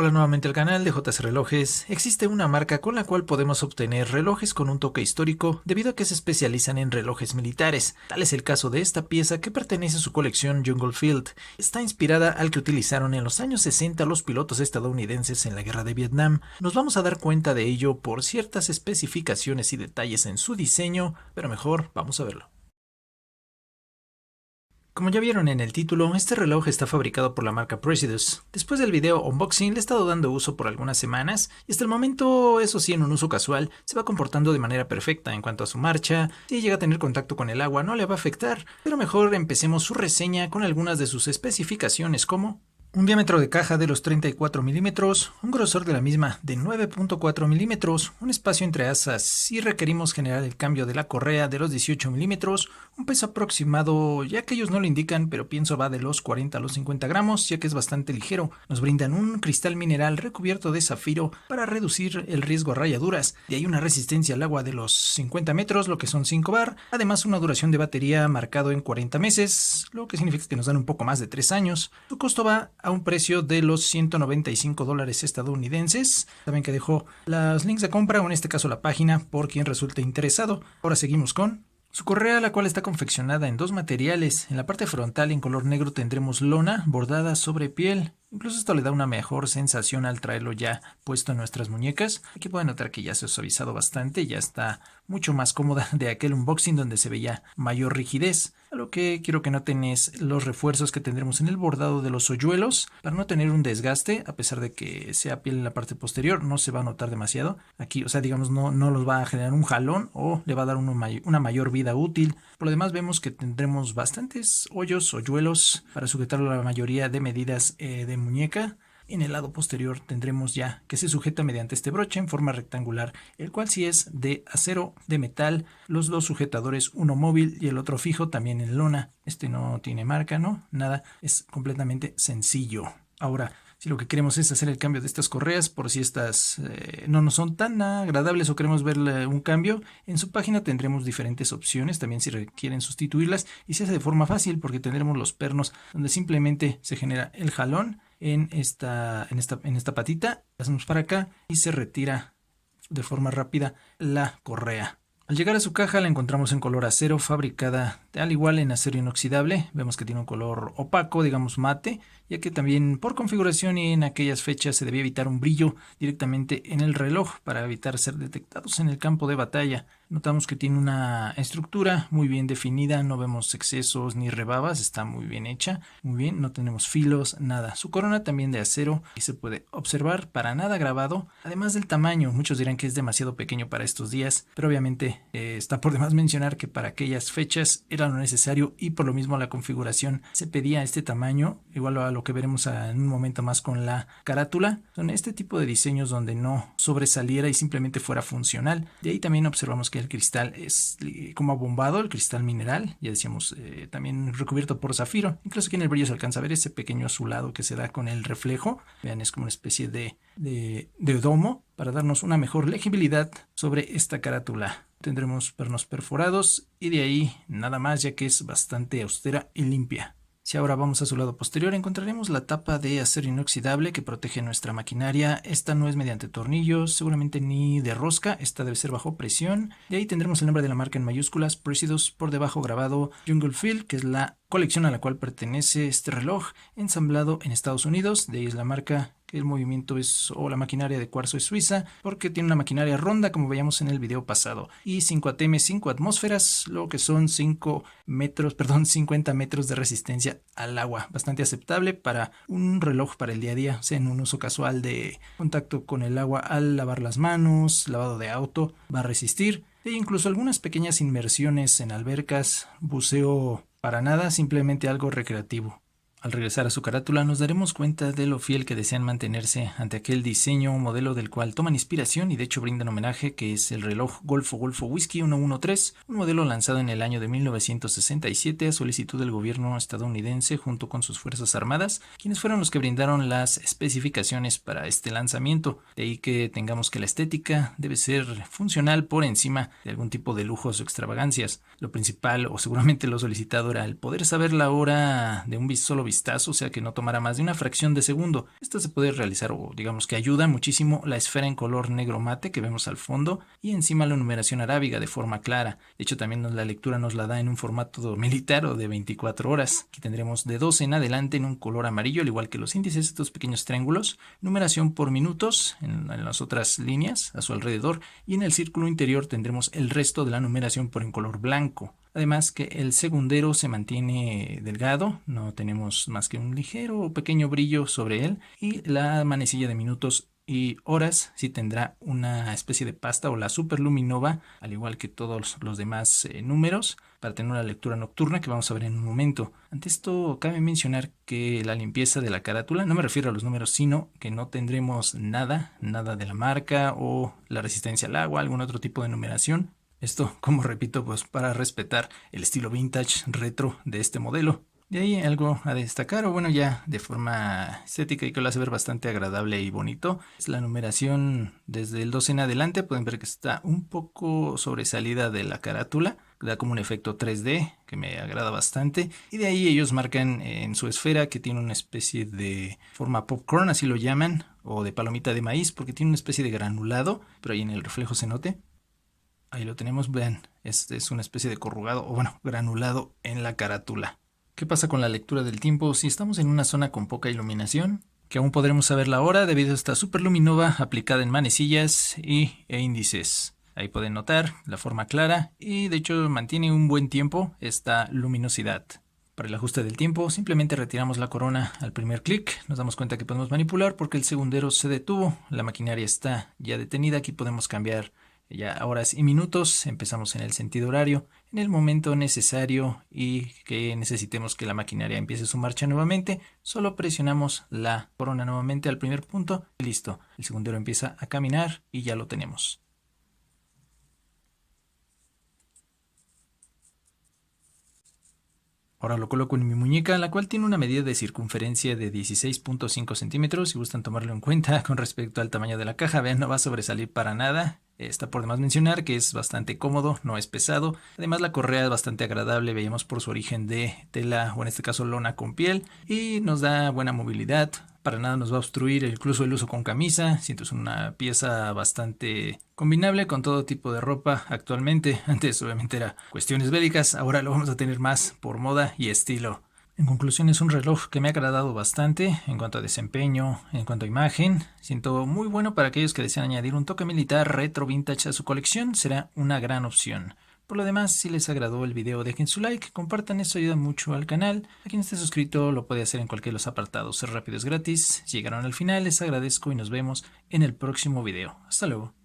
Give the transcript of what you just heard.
Hola nuevamente al canal de JC Relojes. Existe una marca con la cual podemos obtener relojes con un toque histórico debido a que se especializan en relojes militares. Tal es el caso de esta pieza que pertenece a su colección Jungle Field. Está inspirada al que utilizaron en los años 60 los pilotos estadounidenses en la guerra de Vietnam. Nos vamos a dar cuenta de ello por ciertas especificaciones y detalles en su diseño, pero mejor vamos a verlo. Como ya vieron en el título, este reloj está fabricado por la marca Precious. Después del video unboxing le he estado dando uso por algunas semanas y hasta el momento, eso sí, en un uso casual, se va comportando de manera perfecta en cuanto a su marcha. Si llega a tener contacto con el agua no le va a afectar, pero mejor empecemos su reseña con algunas de sus especificaciones como un diámetro de caja de los 34 milímetros, un grosor de la misma de 9.4 milímetros, un espacio entre asas si requerimos generar el cambio de la correa de los 18 milímetros, un peso aproximado, ya que ellos no lo indican, pero pienso va de los 40 a los 50 gramos, ya que es bastante ligero. Nos brindan un cristal mineral recubierto de zafiro para reducir el riesgo a rayaduras. De ahí una resistencia al agua de los 50 metros, lo que son 5 bar. Además una duración de batería marcado en 40 meses, lo que significa que nos dan un poco más de 3 años. Su costo va a un precio de los $195 estadounidenses. Saben que dejo los links de compra o en este caso la página por quien resulte interesado. Ahora seguimos con su correa, la cual está confeccionada en dos materiales. En la parte frontal en color negro tendremos lona bordada sobre piel. Incluso esto le da una mejor sensación al traerlo ya puesto en nuestras muñecas. Aquí pueden notar que ya se ha suavizado bastante, ya está mucho más cómoda de aquel unboxing donde se veía mayor rigidez. A lo que quiero que noten es los refuerzos que tendremos en el bordado de los hoyuelos para no tener un desgaste, a pesar de que sea piel en la parte posterior, no se va a notar demasiado. Aquí, o sea, digamos, no los va a generar un jalón o le va a dar una mayor vida útil. Por lo demás vemos que tendremos bastantes hoyuelos para sujetarlo a la mayoría de medidas de muñeca. En el lado posterior tendremos ya que se sujeta mediante este broche en forma rectangular, el cual sí es de acero, de metal, los dos sujetadores, uno móvil y el otro fijo, también en lona. Este no tiene marca, ¿no? Nada, es completamente sencillo. Ahora, si lo que queremos es hacer el cambio de estas correas, por si estas no nos son tan agradables o queremos ver un cambio, en su página tendremos diferentes opciones, también si requieren sustituirlas, y se hace de forma fácil porque tendremos los pernos donde simplemente se genera el jalón en esta patita, hacemos para acá y se retira de forma rápida la correa. Al llegar a su caja la encontramos en color acero, fabricada al igual en acero inoxidable. Vemos que tiene un color opaco, digamos mate, ya que también por configuración y en aquellas fechas se debía evitar un brillo directamente en el reloj para evitar ser detectados en el campo de batalla. Notamos que tiene una estructura muy bien definida, no vemos excesos ni rebabas, está muy bien hecha, muy bien, no tenemos filos, nada. Su corona también de acero y se puede observar para nada grabado, además del tamaño. Muchos dirán que es demasiado pequeño para estos días, pero obviamente está por demás mencionar que para aquellas fechas era lo necesario y por lo mismo la configuración se pedía este tamaño, igual a lo que veremos en un momento más con la carátula. Son este tipo de diseños donde no sobresaliera y simplemente fuera funcional. De ahí también observamos que el cristal es como abombado, el cristal mineral, ya decíamos, también recubierto por zafiro. Incluso aquí en el brillo se alcanza a ver ese pequeño azulado que se da con el reflejo. Vean, es como una especie de domo para darnos una mejor legibilidad sobre esta carátula. Tendremos pernos perforados y de ahí nada más, ya que es bastante austera y limpia. Si ahora vamos a su lado posterior encontraremos la tapa de acero inoxidable que protege nuestra maquinaria. Esta no es mediante tornillos, seguramente ni de rosca, esta debe ser bajo presión. De ahí tendremos el nombre de la marca en mayúsculas, Precious, por debajo grabado Jungle Field, que es la colección a la cual pertenece este reloj, ensamblado en Estados Unidos. De ahí es la marca, que el movimiento es, o la maquinaria de cuarzo es suiza, porque tiene una maquinaria ronda como veíamos en el video pasado, y 5 atm, 5 atmósferas, lo que son 50 metros de resistencia al agua, bastante aceptable para un reloj para el día a día, o sea, en un uso casual de contacto con el agua al lavar las manos, lavado de auto, va a resistir, e incluso algunas pequeñas inmersiones en albercas, buceo para nada, simplemente algo recreativo. Al regresar a su carátula nos daremos cuenta de lo fiel que desean mantenerse ante aquel diseño, modelo del cual toman inspiración y de hecho brindan homenaje, que es el reloj Golfo Whisky 113, un modelo lanzado en el año de 1967 a solicitud del gobierno estadounidense junto con sus fuerzas armadas, quienes fueron los que brindaron las especificaciones para este lanzamiento. De ahí que tengamos que la estética debe ser funcional por encima de algún tipo de lujos o extravagancias. Lo principal o seguramente lo solicitado era el poder saber la hora de un solo vistazo, o sea que no tomará más de una fracción de segundo. Esto se puede realizar, o digamos que ayuda muchísimo, la esfera en color negro mate que vemos al fondo y encima la numeración arábiga de forma clara. De hecho, también la lectura nos la da en un formato militar o de 24 horas. Aquí tendremos de 12 en adelante en un color amarillo, al igual que los índices, estos pequeños triángulos, numeración por minutos en las otras líneas a su alrededor, y en el círculo interior tendremos el resto de la numeración por en color blanco. Además que el segundero se mantiene delgado, no tenemos más que un ligero o pequeño brillo sobre él, y la manecilla de minutos y horas sí tendrá una especie de pasta o la superluminova, al igual que todos los demás números, para tener una lectura nocturna que vamos a ver en un momento. Ante esto cabe mencionar que la limpieza de la carátula, no me refiero a los números, sino que no tendremos nada de la marca o la resistencia al agua, algún otro tipo de numeración. Esto, como repito, pues para respetar el estilo vintage retro de este modelo. De ahí algo a destacar, o bueno, ya de forma estética y que lo hace ver bastante agradable y bonito, es la numeración desde el 12 en adelante. Pueden ver que está un poco sobresalida de la carátula, da como un efecto 3D que me agrada bastante. Y de ahí ellos marcan en su esfera que tiene una especie de forma popcorn, así lo llaman, o de palomita de maíz, porque tiene una especie de granulado, pero ahí en el reflejo se note. Ahí lo tenemos, vean, este es una especie de corrugado o bueno, granulado en la carátula. ¿Qué pasa con la lectura del tiempo? Si estamos en una zona con poca iluminación, que aún podremos saber la hora debido a esta superluminova aplicada en manecillas e índices. Ahí pueden notar la forma clara y de hecho mantiene un buen tiempo esta luminosidad. Para el ajuste del tiempo simplemente retiramos la corona al primer clic, nos damos cuenta que podemos manipular porque el segundero se detuvo, la maquinaria está ya detenida, aquí podemos cambiar ya horas y minutos, empezamos en el sentido horario, en el momento necesario y que necesitemos que la maquinaria empiece su marcha nuevamente, solo presionamos la corona nuevamente al primer punto y listo, el segundero empieza a caminar y ya lo tenemos. Ahora lo coloco en mi muñeca, la cual tiene una medida de circunferencia de 16.5 centímetros. Si gustan tomarlo en cuenta con respecto al tamaño de la caja, vean, no va a sobresalir para nada. Está por demás mencionar que es bastante cómodo, no es pesado. Además la correa es bastante agradable, veíamos por su origen de tela o en este caso lona con piel y nos da buena movilidad. Para nada nos va a obstruir incluso el uso con camisa. Siento es una pieza bastante combinable con todo tipo de ropa actualmente. Antes obviamente era cuestiones bélicas, ahora lo vamos a tener más por moda y estilo. En conclusión, es un reloj que me ha agradado bastante en cuanto a desempeño, en cuanto a imagen. Siento muy bueno para aquellos que desean añadir un toque militar retro vintage a su colección, será una gran opción. Por lo demás, si les agradó el video, dejen su like, compartan, eso ayuda mucho al canal. A quien esté suscrito lo puede hacer en cualquiera de los apartados, es rápido, es gratis. Si llegaron al final, les agradezco y nos vemos en el próximo video. Hasta luego.